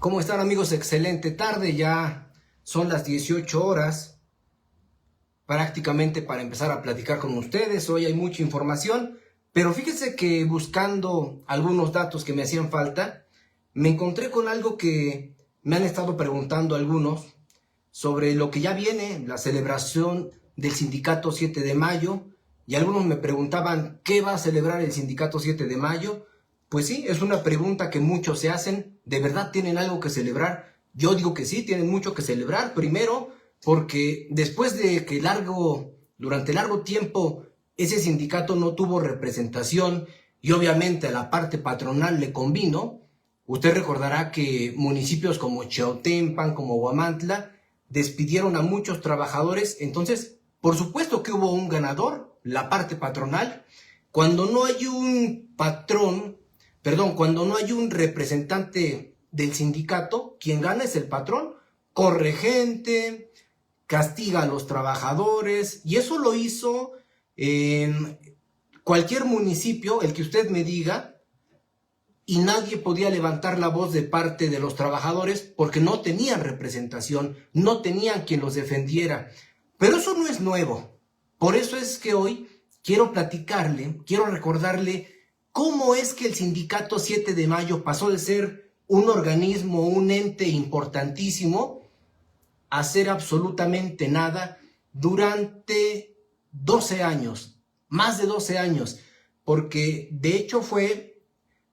¿Cómo están, amigos? Excelente tarde, ya son las 18 horas prácticamente para empezar a platicar con ustedes. Hoy hay mucha información, pero fíjense que buscando algunos datos que me hacían falta, me encontré con algo que me han estado preguntando algunos sobre lo que ya viene, la celebración del Sindicato 7 de Mayo, y algunos me preguntaban, ¿qué va a celebrar el Sindicato 7 de Mayo? Pues sí, es una pregunta que muchos se hacen. ¿De verdad tienen algo que celebrar? Yo digo que sí, tienen mucho que celebrar. Primero, porque después de que durante largo tiempo ese sindicato no tuvo representación y obviamente a la parte patronal le convino, usted recordará que municipios como Chiautempan, como Huamantla, despidieron a muchos trabajadores. Entonces, por supuesto que hubo un ganador, la parte patronal. Cuando no hay cuando no hay un representante del sindicato, quien gana es el patrón, corre gente, castiga a los trabajadores, y eso lo hizo en cualquier municipio, el que usted me diga, y nadie podía levantar la voz de parte de los trabajadores porque no tenían representación, no tenían quien los defendiera. Pero eso no es nuevo. Por eso es que hoy quiero recordarle cómo es que el Sindicato 7 de Mayo pasó de ser un organismo, un ente importantísimo, a ser absolutamente nada durante 12 años, más de 12 años, porque de hecho fue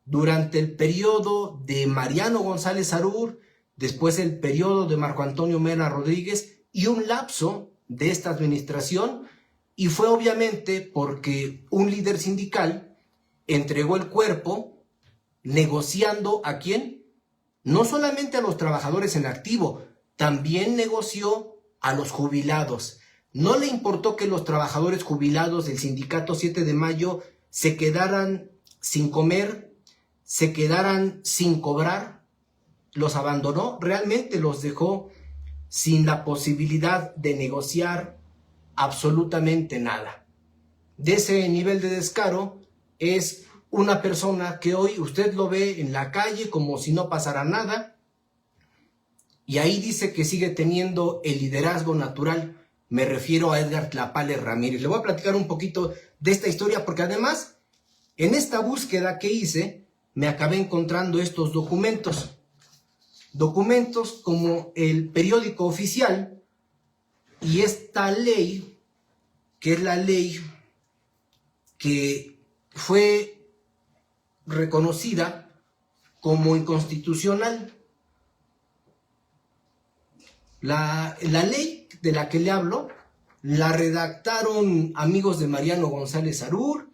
durante el periodo de Mariano González Arur, después el periodo de Marco Antonio Mena Rodríguez y un lapso de esta administración, y fue obviamente porque un líder sindical entregó el cuerpo negociando ¿a quién? No solamente a los trabajadores en activo, también negoció a los jubilados. No le importó que los trabajadores jubilados del Sindicato 7 de Mayo se quedaran sin comer, se quedaran sin cobrar. Los abandonó, realmente los dejó sin la posibilidad de negociar absolutamente nada. De ese nivel de descaro es una persona que hoy usted lo ve en la calle como si no pasara nada, y ahí dice que sigue teniendo el liderazgo natural. Me refiero a Edgar Tlapales Ramírez. Le voy a platicar un poquito de esta historia porque además en esta búsqueda que hice me acabé encontrando estos documentos como el periódico oficial y esta ley, que es la ley que fue reconocida como inconstitucional. La ley de la que le hablo la redactaron amigos de Mariano González Arur,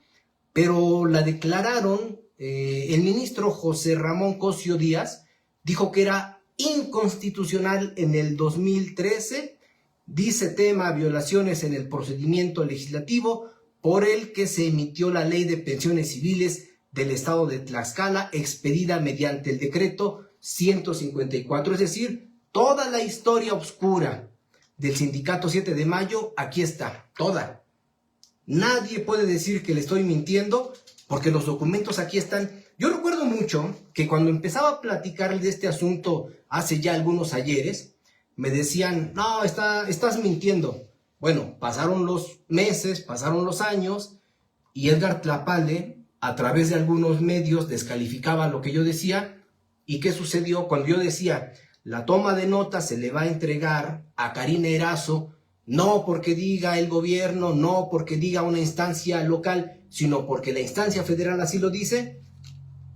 pero la declararon, el ministro José Ramón Cosío Díaz dijo que era inconstitucional en el 2013, dice tema violaciones en el procedimiento legislativo por el que se emitió la Ley de Pensiones Civiles del Estado de Tlaxcala, expedida mediante el decreto 154, es decir, toda la historia oscura del Sindicato 7 de Mayo, aquí está, toda. Nadie puede decir que le estoy mintiendo, porque los documentos aquí están. Yo recuerdo mucho que cuando empezaba a platicar de este asunto hace ya algunos ayeres, me decían, no, estás mintiendo. Bueno, pasaron los meses, pasaron los años, y Edgar Tlapales, a través de algunos medios, descalificaba lo que yo decía. ¿Y qué sucedió? Cuando yo decía, la toma de nota se le va a entregar a Karina Erazo, no porque diga el gobierno, no porque diga una instancia local, sino porque la instancia federal así lo dice,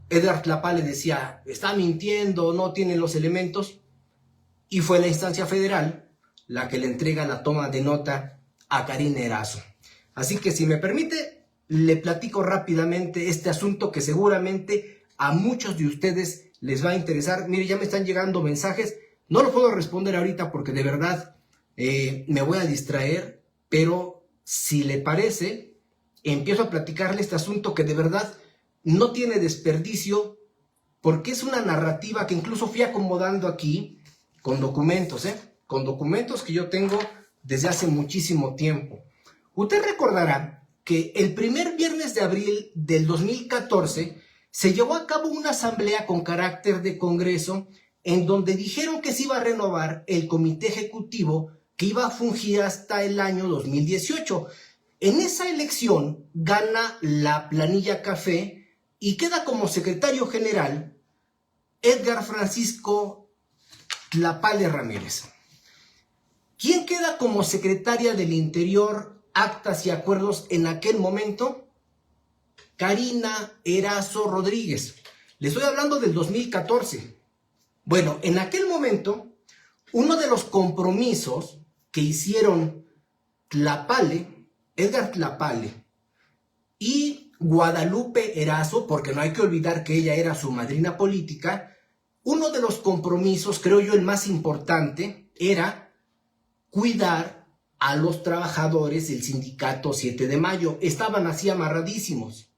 Edgar Tlapales decía, está mintiendo, no tiene los elementos, y fue la instancia federal la que le entrega la toma de nota a Karina Erazo. Así que si me permite, le platico rápidamente este asunto que seguramente a muchos de ustedes les va a interesar. Mire, ya me están llegando mensajes, no lo puedo responder ahorita porque de verdad me voy a distraer, pero si le parece, empiezo a platicarle este asunto que de verdad no tiene desperdicio, porque es una narrativa que incluso fui acomodando aquí con documentos, con documentos que yo tengo desde hace muchísimo tiempo. Usted recordará que el primer viernes de abril del 2014 se llevó a cabo una asamblea con carácter de congreso en donde dijeron que se iba a renovar el comité ejecutivo que iba a fungir hasta el año 2018. En esa elección gana la Planilla Café y queda como secretario general Edgar Francisco Tlapale Ramírez. ¿Quién queda como secretaria del Interior, Actas y Acuerdos en aquel momento? Karina Erazo Rodríguez. Le estoy hablando del 2014. Bueno, en aquel momento, uno de los compromisos que hicieron Tlapale, Edgar Tlapale y Guadalupe Erazo, porque no hay que olvidar que ella era su madrina política, uno de los compromisos, creo yo el más importante, era cuidar a los trabajadores del sindicato 7 de mayo. Estaban así amarradísimos.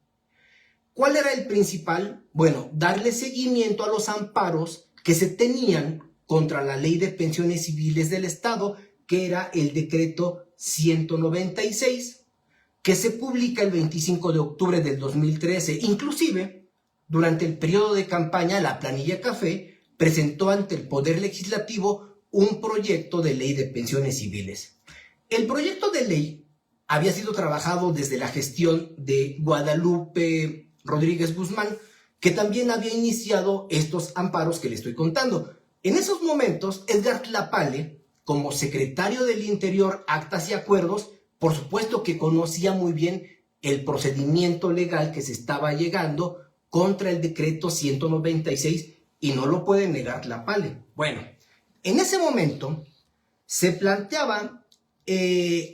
¿Cuál era el principal? Bueno, darle seguimiento a los amparos que se tenían contra la Ley de Pensiones Civiles del Estado, que era el decreto 196, que se publica el 25 de octubre del 2013. Inclusive, durante el periodo de campaña, la Planilla Café presentó ante el Poder Legislativo un proyecto de ley de pensiones civiles. El proyecto de ley había sido trabajado desde la gestión de Guadalupe Rodríguez Guzmán, que también había iniciado estos amparos que le estoy contando. En esos momentos, Edgar Tlapale, como secretario del Interior, Actas y Acuerdos, por supuesto que conocía muy bien el procedimiento legal que se estaba llegando contra el decreto 196 y no lo puede negar Tlapale. Bueno, en ese momento se planteaba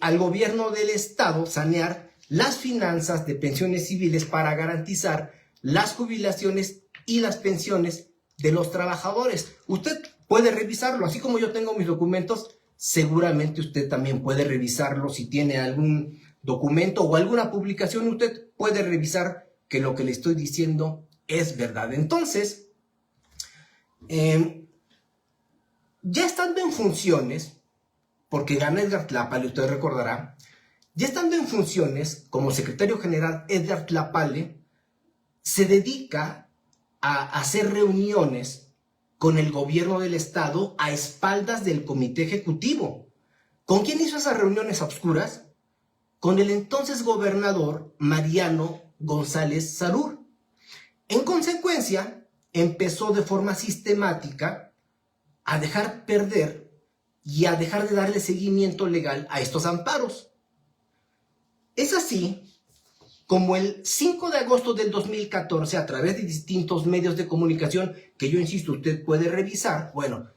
al gobierno del Estado sanear las finanzas de pensiones civiles para garantizar las jubilaciones y las pensiones de los trabajadores. Usted puede revisarlo, así como yo tengo mis documentos, seguramente usted también puede revisarlo. Si tiene algún documento o alguna publicación, usted puede revisar que lo que le estoy diciendo es verdad. Entonces, ya estando en funciones, porque gana Edgar Tlapale, usted recordará, ya estando en funciones como secretario general, Edgar Tlapale se dedica a hacer reuniones con el gobierno del Estado a espaldas del comité ejecutivo. ¿Con quién hizo esas reuniones obscuras? Con el entonces gobernador Mariano González Sarur. En consecuencia, empezó de forma sistemática a dejar perder y a dejar de darle seguimiento legal a estos amparos. Es así como el 5 de agosto del 2014, a través de distintos medios de comunicación, que yo insisto, usted puede revisar, bueno,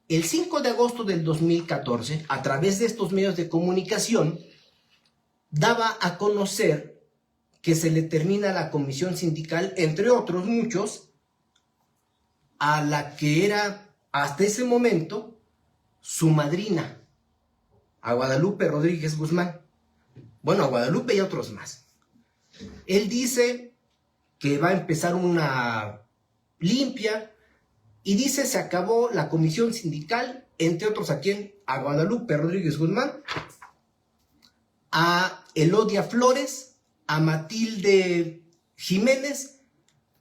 el 5 de agosto del 2014, a través de estos medios de comunicación, daba a conocer que se le termina la comisión sindical, entre otros muchos, a la que era hasta ese momento su madrina, a Guadalupe Rodríguez Guzmán. Bueno, a Guadalupe y a otros más. Él dice que va a empezar una limpia y dice se acabó la comisión sindical, entre otros a quién, a Guadalupe Rodríguez Guzmán, a Elodia Flores, a Matilde Jiménez.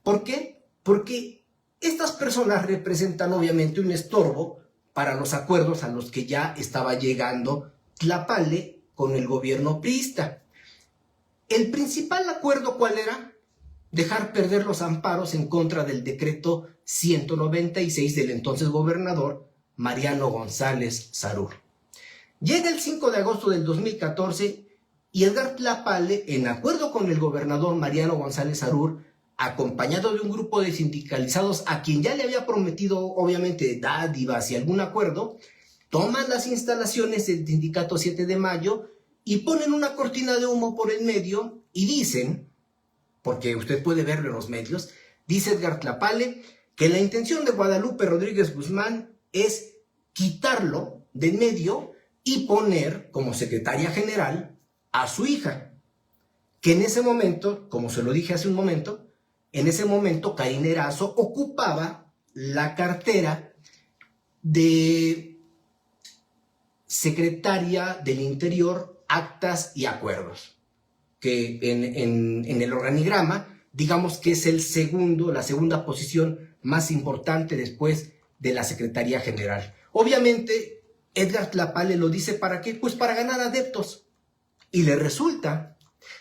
¿Por qué? Porque estas personas representan obviamente un estorbo para los acuerdos a los que ya estaba llegando Tlapale con el gobierno priista. El principal acuerdo, ¿cuál era? Dejar perder los amparos en contra del decreto 196 del entonces gobernador Mariano González Sarur. Llega el 5 de agosto del 2014 y Edgar Tlapale, en acuerdo con el gobernador Mariano González Sarur, acompañado de un grupo de sindicalizados a quien ya le había prometido obviamente dádivas y algún acuerdo, toman las instalaciones del sindicato 7 de mayo y ponen una cortina de humo por el medio y dicen, porque usted puede verlo en los medios, dice Edgar Tlapale que la intención de Guadalupe Rodríguez Guzmán es quitarlo del medio y poner como secretaria general a su hija, que en ese momento, como se lo dije hace un momento, en ese momento Karina Erazo ocupaba la cartera de secretaria del Interior, Actas y Acuerdos, que en el organigrama, digamos que es la segunda posición más importante después de la Secretaría General. Obviamente, Edgar Tlapale lo dice ¿para qué? Pues para ganar adeptos. Y le resulta.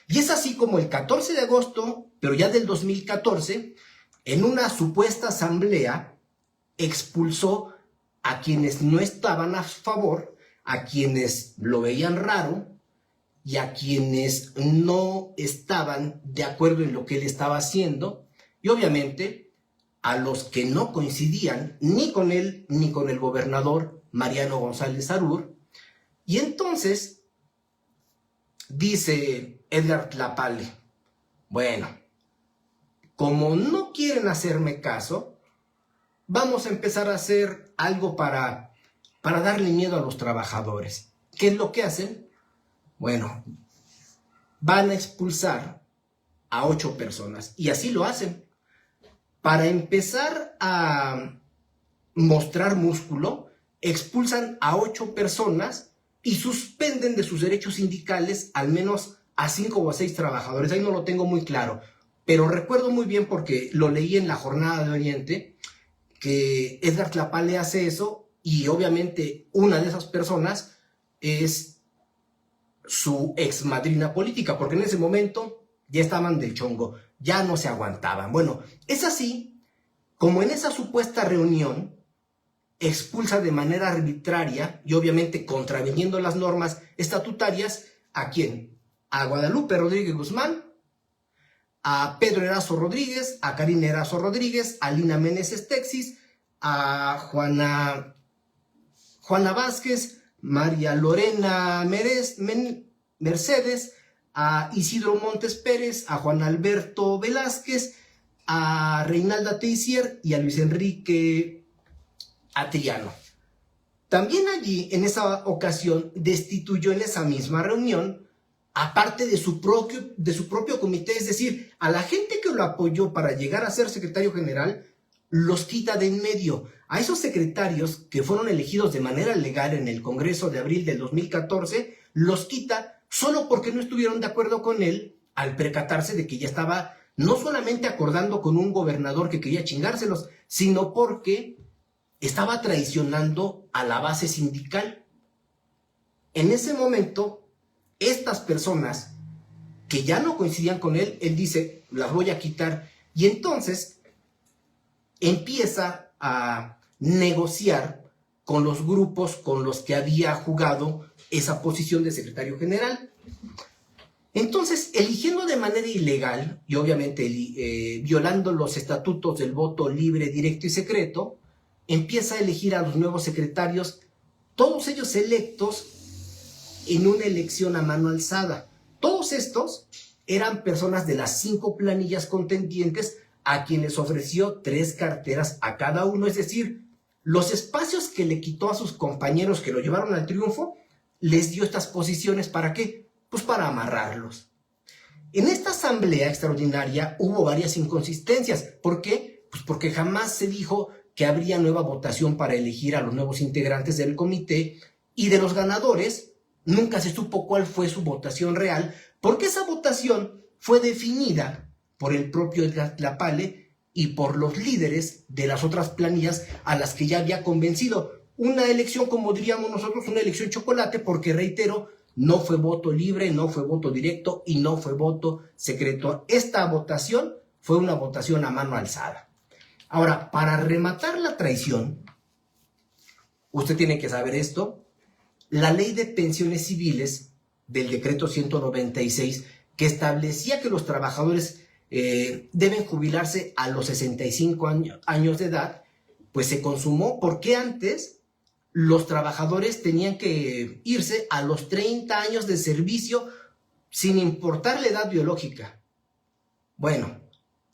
Y es así como el 14 de agosto, pero ya del 2014, en una supuesta asamblea, expulsó a quienes no estaban a favor, a quienes lo veían raro y a quienes no estaban de acuerdo en lo que él estaba haciendo, y obviamente a los que no coincidían ni con él ni con el gobernador Mariano González Harur. Y entonces dice Edgar Tlapale, bueno, como no quieren hacerme caso, vamos a empezar a hacer algo para darle miedo a los trabajadores. ¿Qué es lo que hacen? Bueno, van a expulsar a 8 personas. Y así lo hacen. Para empezar a mostrar músculo, expulsan a 8 personas y suspenden de sus derechos sindicales al menos a 5 o a 6 trabajadores. Ahí no lo tengo muy claro, pero recuerdo muy bien porque lo leí en la Jornada de Oriente, que Edgar Tlapale hace eso y obviamente una de esas personas es su ex madrina política, porque en ese momento ya estaban del chongo, ya no se aguantaban. Bueno, es así como en esa supuesta reunión expulsa de manera arbitraria y obviamente contraviniendo las normas estatutarias, ¿a quién? A Guadalupe Rodríguez Guzmán, a Pedro Erazo Rodríguez, a Karina Erazo Rodríguez, a Lina Meneses Texis, a Juana Vázquez, María Lorena Mercedes, a Isidro Montes Pérez, a Juan Alberto Velázquez, a Reinalda Teisier y a Luis Enrique Atriano. También allí, en esa ocasión, destituyó en esa misma reunión aparte de su propio comité, es decir, a la gente que lo apoyó para llegar a ser secretario general, los quita de en medio. A esos secretarios que fueron elegidos de manera legal en el Congreso de abril del 2014, los quita solo porque no estuvieron de acuerdo con él al percatarse de que ya estaba no solamente acordando con un gobernador que quería chingárselos, sino porque estaba traicionando a la base sindical. En ese momento, estas personas que ya no coincidían con él, él dice, las voy a quitar. Y entonces empieza a negociar con los grupos con los que había jugado esa posición de secretario general. Entonces, eligiendo de manera ilegal y obviamente violando los estatutos del voto libre, directo y secreto, empieza a elegir a los nuevos secretarios, todos ellos electos en una elección a mano alzada. Todos estos eran personas de las 5 planillas contendientes a quienes ofreció 3 carteras a cada uno, es decir, los espacios que le quitó a sus compañeros que lo llevaron al triunfo, les dio estas posiciones. ¿Para qué? Pues para amarrarlos. En esta asamblea extraordinaria hubo varias inconsistencias. ¿Por qué? Pues porque jamás se dijo que habría nueva votación para elegir a los nuevos integrantes del comité, y de los ganadores nunca se supo cuál fue su votación real, porque esa votación fue definida por el propio Edgar Tlapale y por los líderes de las otras planillas a las que ya había convencido. Una elección, como diríamos nosotros, una elección chocolate, porque reitero, no fue voto libre, no fue voto directo y no fue voto secreto. Esta votación fue una votación a mano alzada. Ahora, para rematar la traición, usted tiene que saber esto: la ley de pensiones civiles del decreto 196, que establecía que los trabajadores deben jubilarse a los 65 años de edad, pues se consumó porque antes los trabajadores tenían que irse a los 30 años de servicio sin importar la edad biológica. Bueno,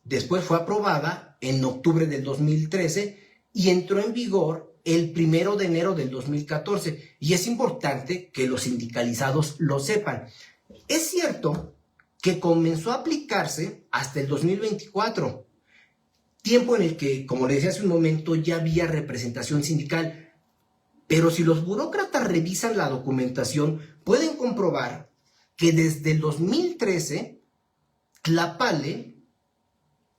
después fue aprobada en octubre del 2013 y entró en vigor el 1 de enero del 2014, y es importante que los sindicalizados lo sepan. Es cierto que comenzó a aplicarse hasta el 2024, tiempo en el que, como les decía hace un momento, ya había representación sindical, pero si los burócratas revisan la documentación, pueden comprobar que desde el 2013, Tlapale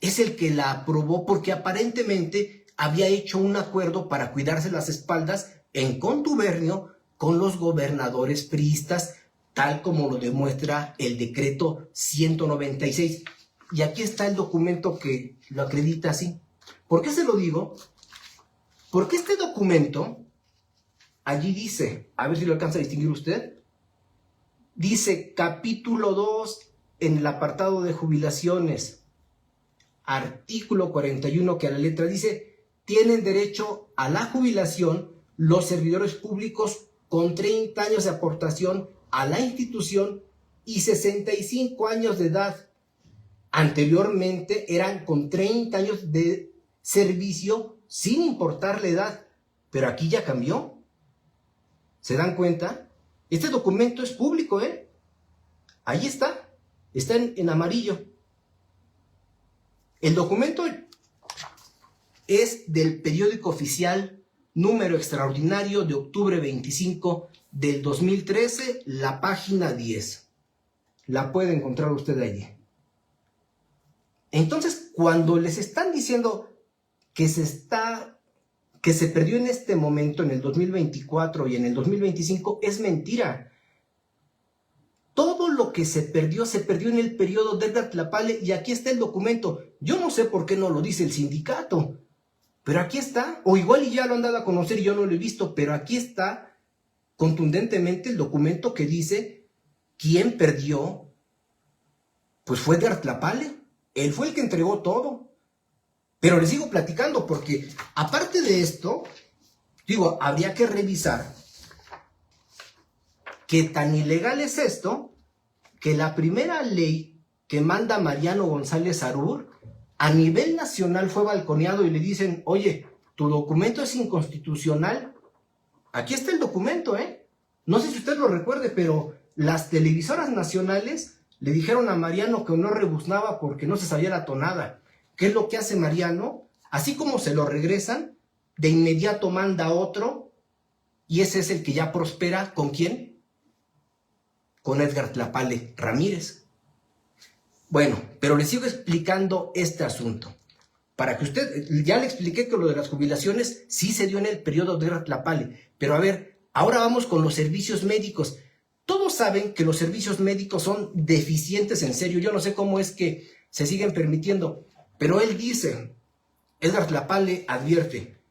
es el que la aprobó porque aparentemente había hecho un acuerdo para cuidarse las espaldas en contubernio con los gobernadores priistas, tal como lo demuestra el decreto 196. Y aquí está el documento que lo acredita así. ¿Por qué se lo digo? Porque este documento, allí dice, a ver si lo alcanza a distinguir usted, dice capítulo 2 en el apartado de jubilaciones, artículo 41, que a la letra dice, tienen derecho a la jubilación los servidores públicos con 30 años de aportación a la institución y 65 años de edad. Anteriormente eran con 30 años de servicio sin importar la edad, pero aquí ya cambió. ¿Se dan cuenta? Este documento es público, ¿eh? Ahí está en amarillo. El documento es del periódico oficial número extraordinario de octubre 25 del 2013, la página 10. La puede encontrar usted allí. Entonces, cuando les están diciendo que se perdió en este momento, en el 2024 y en el 2025, es mentira. Todo lo que se perdió en el periodo de Edgar Tlapale, y aquí está el documento. Yo no sé por qué no lo dice el sindicato, pero aquí está, o igual y ya lo han dado a conocer y yo no lo he visto, pero aquí está contundentemente el documento que dice quién perdió, pues fue Edgar Tlapale. Él fue el que entregó todo. Pero les sigo platicando porque, aparte de esto, digo, habría que revisar que tan ilegal es esto, que la primera ley que manda Mariano González Arur, a nivel nacional fue balconeado y le dicen, oye, tu documento es inconstitucional. Aquí está el documento, ¿eh? No sé si usted lo recuerde, pero las televisoras nacionales le dijeron a Mariano que no rebuznaba porque no se sabía la tonada. ¿Qué es lo que hace Mariano? Así como se lo regresan, de inmediato manda otro, y ese es el que ya prospera. ¿Con quién? Con Edgar Tlapale Ramírez. Bueno, pero le sigo explicando este asunto. Para que usted, ya le expliqué que lo de las jubilaciones sí se dio en el periodo de Edgar Tlapale, pero a ver, ahora vamos con los servicios médicos. Todos saben que los servicios médicos son deficientes en serio. Yo no sé cómo es que se siguen permitiendo, pero él dice, Edgar Tlapale advierte,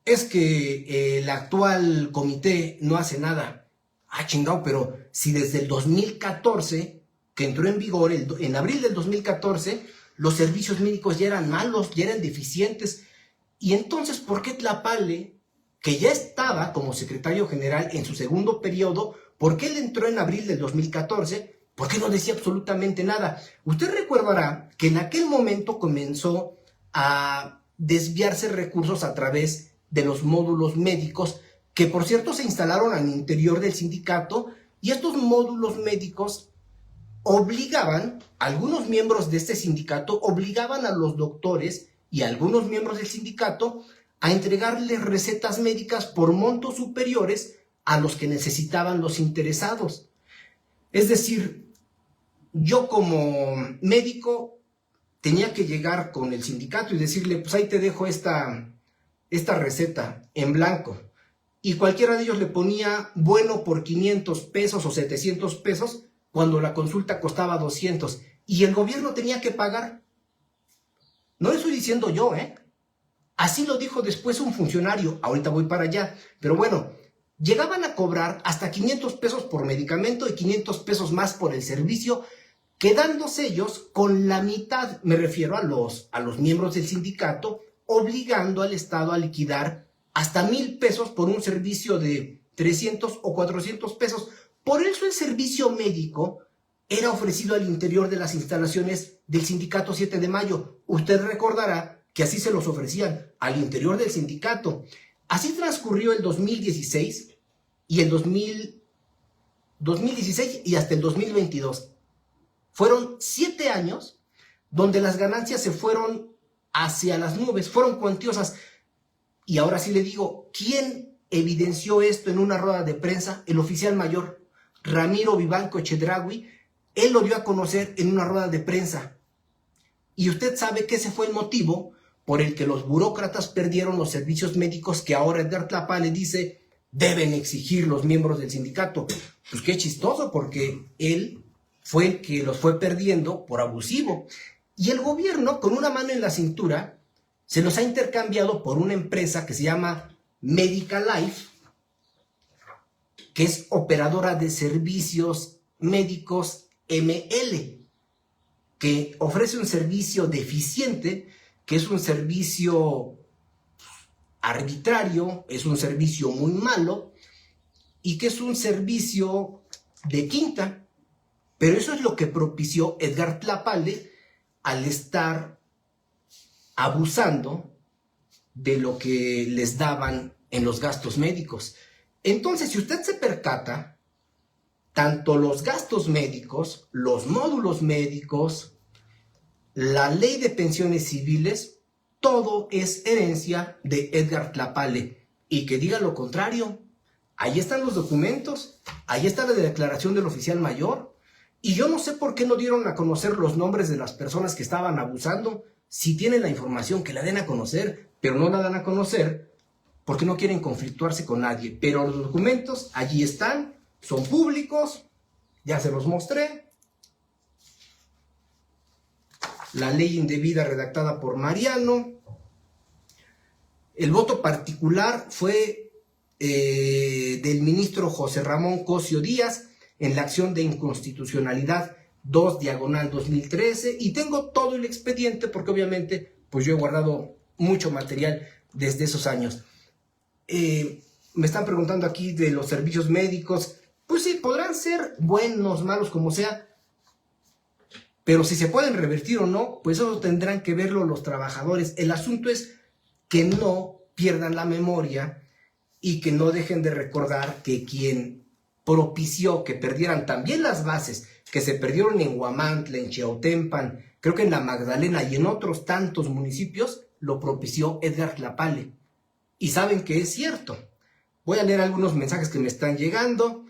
es que el actual comité no hace nada. Ah, chingado, pero si desde el 2014, que entró en vigor, en abril del 2014, los servicios médicos ya eran malos, ya eran deficientes. Y entonces, ¿por qué Tlapale, que ya estaba como secretario general en su segundo periodo, por qué él entró en abril del 2014? ¿Por qué no decía absolutamente nada? Usted recordará que en aquel momento comenzó a desviarse recursos a través de los módulos médicos, que por cierto se instalaron al interior del sindicato, y estos módulos médicos obligaban, algunos miembros de este sindicato obligaban a los doctores y a algunos miembros del sindicato a entregarles recetas médicas por montos superiores a los que necesitaban los interesados. Es decir, yo como médico tenía que llegar con el sindicato y decirle, pues ahí te dejo esta receta en blanco. Y cualquiera de ellos le ponía bueno por 500 pesos o 700 pesos cuando la consulta costaba 200. Y el gobierno tenía que pagar. No lo estoy diciendo yo, ¿eh? Así lo dijo después un funcionario. Ahorita voy para allá. Pero bueno, llegaban a cobrar hasta 500 pesos por medicamento y 500 pesos más por el servicio, quedándose ellos con la mitad, me refiero a los miembros del sindicato, obligando al Estado a liquidar hasta 1,000 pesos por un servicio de 300 o 400 pesos. Por eso el servicio médico era ofrecido al interior de las instalaciones del sindicato 7 de mayo. Usted recordará que así se los ofrecían, al interior del sindicato. Así transcurrió el 2016 y el 2016 y hasta el 2022. Fueron 7 años donde las ganancias se fueron hacia las nubes, fueron cuantiosas. Y ahora sí le digo, ¿quién evidenció esto en una rueda de prensa? El oficial mayor Ramiro Vivanco Chedraui. Él lo dio a conocer en una rueda de prensa. Y usted sabe que ese fue el motivo por el que los burócratas perdieron los servicios médicos que ahora Edgar Tlapale dice deben exigir los miembros del sindicato. Pues qué chistoso, porque él fue el que los fue perdiendo por abusivo. Y el gobierno, con una mano en la cintura, se los ha intercambiado por una empresa que se llama Medicalife, que es operadora de servicios médicos ML, que ofrece un servicio deficiente, que es un servicio arbitrario, es un servicio muy malo y que es un servicio de quinta. Pero eso es lo que propició Edgar Tlapale al estar abusando de lo que les daban en los gastos médicos. Entonces, si usted se percata, tanto los gastos médicos, los módulos médicos, la ley de pensiones civiles, todo es herencia de Edgar Tlapale. Y que diga lo contrario, ahí están los documentos, ahí está la declaración del oficial mayor, y yo no sé por qué no dieron a conocer los nombres de las personas que estaban abusando. Si tienen la información, que la den a conocer, pero no la dan a conocer porque no quieren conflictuarse con nadie. Pero los documentos allí están, son públicos, ya se los mostré. La ley indebida redactada por Mariano. El voto particular fue del ministro José Ramón Cosio Díaz en la acción de inconstitucionalidad 2/2013, y tengo todo el expediente porque obviamente pues yo he guardado mucho material desde esos años. Me están preguntando aquí de los servicios médicos. Pues sí, podrán ser buenos, malos, como sea, pero si se pueden revertir o no, pues eso tendrán que verlo los trabajadores. El asunto es que no pierdan la memoria y que no dejen de recordar que quien propició que perdieran también las bases, que se perdieron en Huamantla, en Chiautempan, creo que en La Magdalena y en otros tantos municipios, lo propició Edgar Tlapale. Y saben que es cierto. Voy a leer algunos mensajes que me están llegando.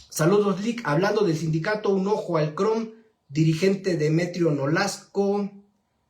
Saludos, Lick. Hablando del sindicato, un ojo al CROM, dirigente Demetrio Nolasco,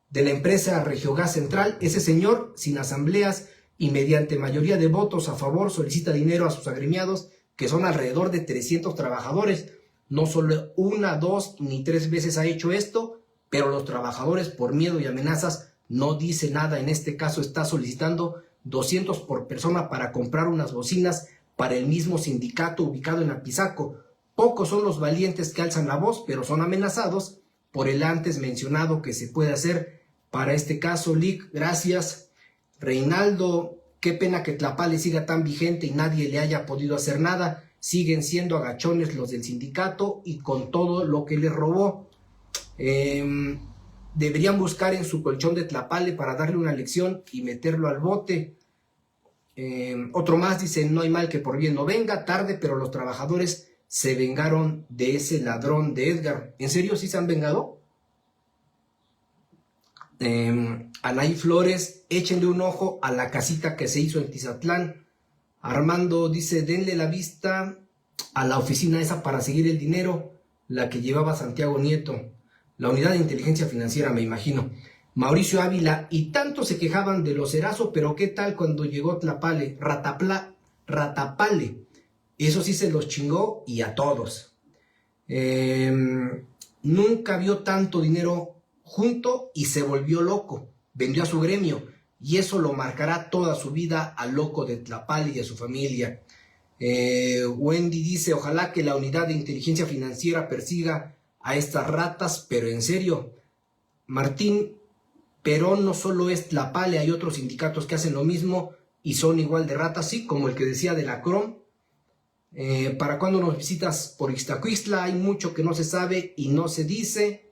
de la empresa Regiogas Central. Ese señor, sin asambleas y mediante mayoría de votos a favor, solicita dinero a sus agremiados, que son alrededor de 300 trabajadores. No solo una, dos ni tres veces ha hecho esto, pero los trabajadores, por miedo y amenazas, no dice nada. En este caso está solicitando 200 por persona para comprar unas bocinas para el mismo sindicato ubicado en Apizaco. Pocos son los valientes que alzan la voz, pero son amenazados por el antes mencionado que se puede hacer para este caso. Lick, gracias. Reinaldo, qué pena que Tlapale siga tan vigente y nadie le haya podido hacer nada. Siguen siendo agachones los del sindicato y con todo lo que les robó. Deberían buscar en su colchón de Tlapale para darle una lección y meterlo al bote. Otro más dice, no hay mal que por bien no venga, tarde, pero los trabajadores se vengaron de ese ladrón de Edgar. ¿En serio sí se han vengado? Anaí Flores, échenle un ojo a la casita que se hizo en Tizatlán. Armando dice, denle la vista a la oficina esa para seguir el dinero, la que llevaba Santiago Nieto. La unidad de inteligencia financiera, me imagino. Mauricio Ávila, y tanto se quejaban de los Erazo, pero ¿qué tal cuando llegó Tlapale? Ratapale. Eso sí se los chingó y a todos. Nunca vio tanto dinero junto y se volvió loco. Vendió a su gremio y eso lo marcará toda su vida al loco de Tlapale y a su familia. Wendy dice, ojalá que la unidad de inteligencia financiera persiga a estas ratas, pero en serio. Martín, pero no solo es Tlapale, hay otros sindicatos que hacen lo mismo y son igual de ratas, sí, como el que decía de la CROM. ¿Para cuándo nos visitas por Ixtacuistla? Hay mucho que no se sabe y no se dice.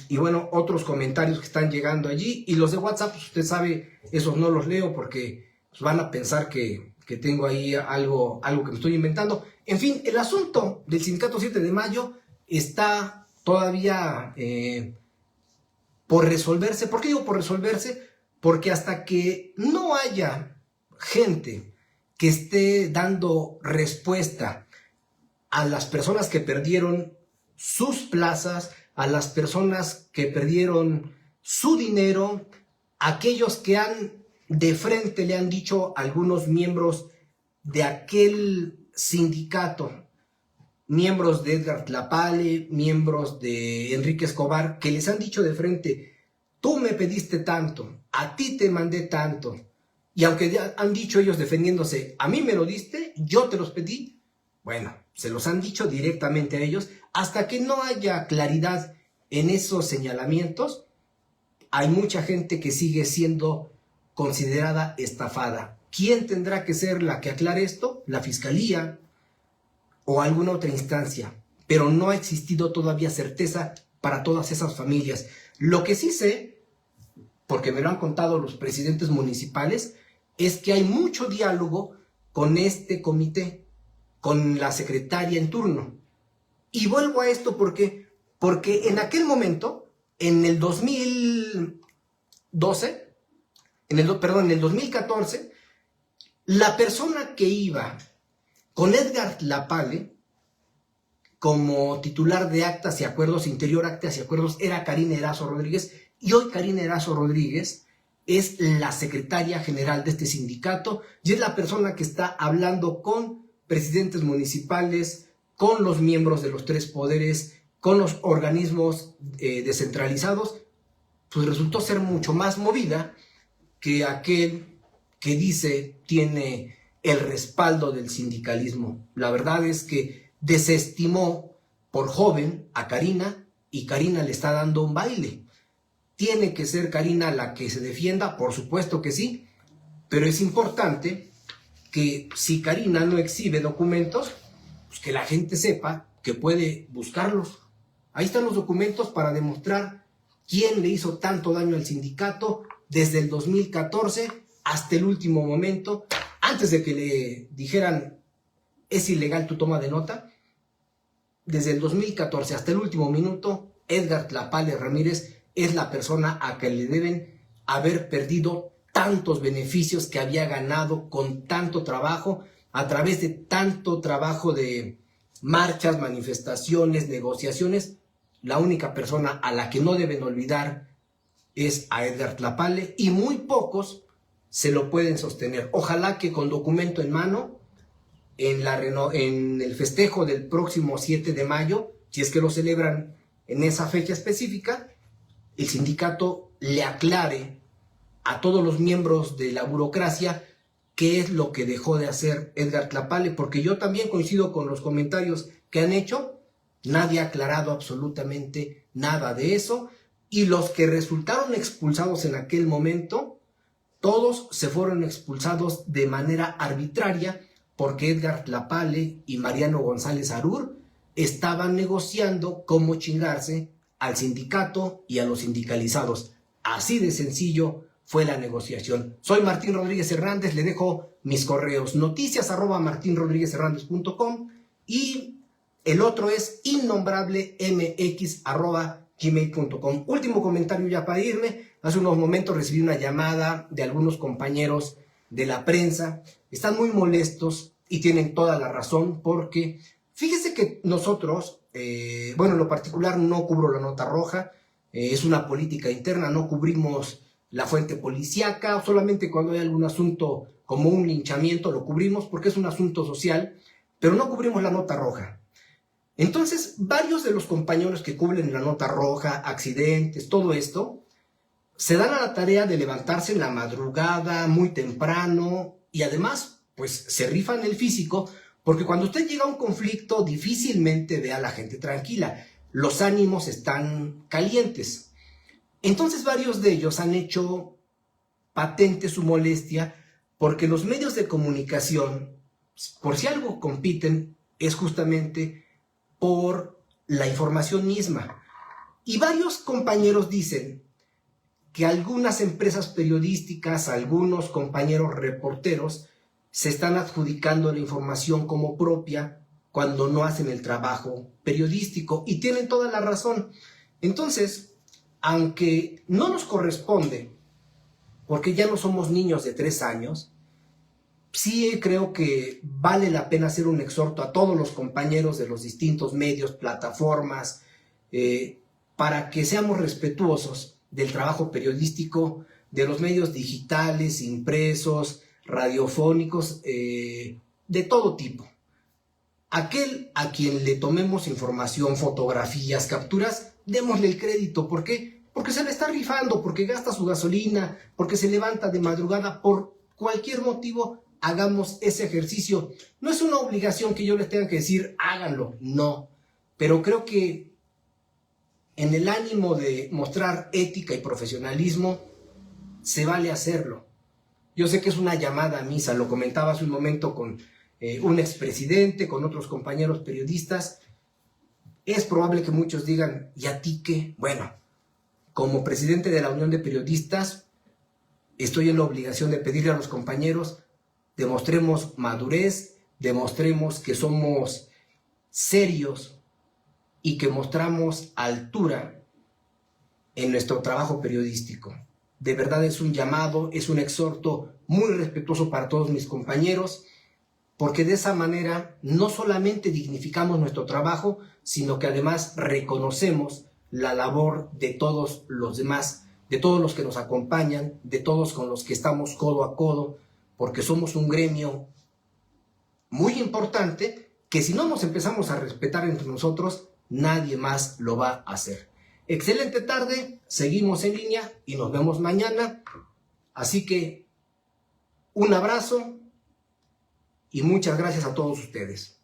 Y bueno, otros comentarios que están llegando allí. Y los de WhatsApp, pues usted sabe, esos no los leo porque pues, van a pensar que tengo ahí algo que me estoy inventando. En fin, el asunto del sindicato 7 de mayo está todavía por resolverse. ¿Por qué digo por resolverse? Porque hasta que no haya gente que esté dando respuesta a las personas que perdieron sus plazas, a las personas que perdieron su dinero, aquellos que de frente le han dicho a algunos miembros de aquel sindicato, miembros de Edgar Tlapale, miembros de Enrique Escobar, que les han dicho de frente: tú me pediste tanto, a ti te mandé tanto, y aunque ya han dicho ellos defendiéndose, a mí me lo diste, yo te los pedí. Bueno, se los han dicho directamente a ellos. Hasta que no haya claridad en esos señalamientos, hay mucha gente que sigue siendo considerada estafada. ¿Quién tendrá que ser la que aclare esto? La Fiscalía o alguna otra instancia, pero no ha existido todavía certeza para todas esas familias. Lo que sí sé, porque me lo han contado los presidentes municipales, es que hay mucho diálogo con este comité, con la secretaria en turno. Y vuelvo a esto porque en aquel momento, en el 2012, en el 2014, la persona que iba con Edgar Tlapale como titular de Actas y Acuerdos, Interior, Actas y Acuerdos, era Karina Erazo Rodríguez, y hoy Karina Erazo Rodríguez es la secretaria general de este sindicato y es la persona que está hablando con presidentes municipales, con los miembros de los tres poderes, con los organismos descentralizados. Pues resultó ser mucho más movida que aquel que dice tiene el respaldo del sindicalismo. La verdad es que desestimó por joven a Karina, y Karina le está dando un baile. ¿Tiene que ser Karina la que se defienda? Por supuesto que sí, pero es importante que si Karina no exhibe documentos, pues que la gente sepa que puede buscarlos. Ahí están los documentos para demostrar quién le hizo tanto daño al sindicato desde el 2014 hasta el último momento, antes de que le dijeran es ilegal tu toma de nota. Desde el 2014 hasta el último minuto, Edgar Tlapale Ramírez es la persona a que le deben haber perdido tantos beneficios que había ganado con tanto trabajo, a través de tanto trabajo de marchas, manifestaciones, negociaciones. La única persona a la que no deben olvidar es a Edgar Tlapale, y muy pocos se lo pueden sostener. Ojalá que con documento en mano, en el festejo del próximo 7 de mayo, si es que lo celebran en esa fecha específica, el sindicato le aclare a todos los miembros de la burocracia qué es lo que dejó de hacer Edgar Tlapale, porque yo también coincido con los comentarios que han hecho. Nadie ha aclarado absolutamente nada de eso, y los que resultaron expulsados en aquel momento, todos se fueron expulsados de manera arbitraria, porque Edgar Tlapale y Mariano González Arur estaban negociando cómo chingarse al sindicato y a los sindicalizados. Así de sencillo fue la negociación. Soy Martín Rodríguez Hernández, le dejo mis correos: noticias@martinrodriguezhernández.com, y el otro es innombrablemx@gmail.com. Último comentario ya para irme. Hace unos momentos recibí una llamada de algunos compañeros de la prensa. Están muy molestos y tienen toda la razón, porque fíjese que nosotros, en lo particular no cubro la nota roja, es una política interna, no cubrimos la fuente policíaca, solamente cuando hay algún asunto como un linchamiento lo cubrimos porque es un asunto social, pero no cubrimos la nota roja. Entonces, varios de los compañeros que cubren la nota roja, accidentes, todo esto, se dan a la tarea de levantarse en la madrugada, muy temprano, y además, pues se rifan el físico, porque cuando usted llega a un conflicto, difícilmente ve a la gente tranquila. Los ánimos están calientes. Entonces, varios de ellos han hecho patente su molestia, porque los medios de comunicación, por si algo compiten, es justamente por la información misma. Y varios compañeros dicen que algunas empresas periodísticas, algunos compañeros reporteros, se están adjudicando la información como propia cuando no hacen el trabajo periodístico, y tienen toda la razón. Entonces, aunque no nos corresponde, porque ya no somos niños de 3 años, sí creo que vale la pena hacer un exhorto a todos los compañeros de los distintos medios, plataformas, para que seamos respetuosos del trabajo periodístico, de los medios digitales, impresos, radiofónicos, de todo tipo. Aquel a quien le tomemos información, fotografías, capturas, démosle el crédito. ¿Por qué? Porque se le está rifando, porque gasta su gasolina, porque se levanta de madrugada, por cualquier motivo. Hagamos ese ejercicio. No es una obligación que yo les tenga que decir, háganlo, no. Pero creo que en el ánimo de mostrar ética y profesionalismo, se vale hacerlo. Yo sé que es una llamada a misa, lo comentaba hace un momento con un expresidente, con otros compañeros periodistas. Es probable que muchos digan, ¿y a ti qué? Bueno, como presidente de la Unión de Periodistas, estoy en la obligación de pedirle a los compañeros, demostremos madurez, demostremos que somos serios y que mostramos altura en nuestro trabajo periodístico. De verdad es un llamado, es un exhorto muy respetuoso para todos mis compañeros, porque de esa manera no solamente dignificamos nuestro trabajo, sino que además reconocemos la labor de todos los demás, de todos los que nos acompañan, de todos con los que estamos codo a codo, porque somos un gremio muy importante que si no nos empezamos a respetar entre nosotros, nadie más lo va a hacer. Excelente tarde, seguimos en línea y nos vemos mañana. Así que un abrazo y muchas gracias a todos ustedes.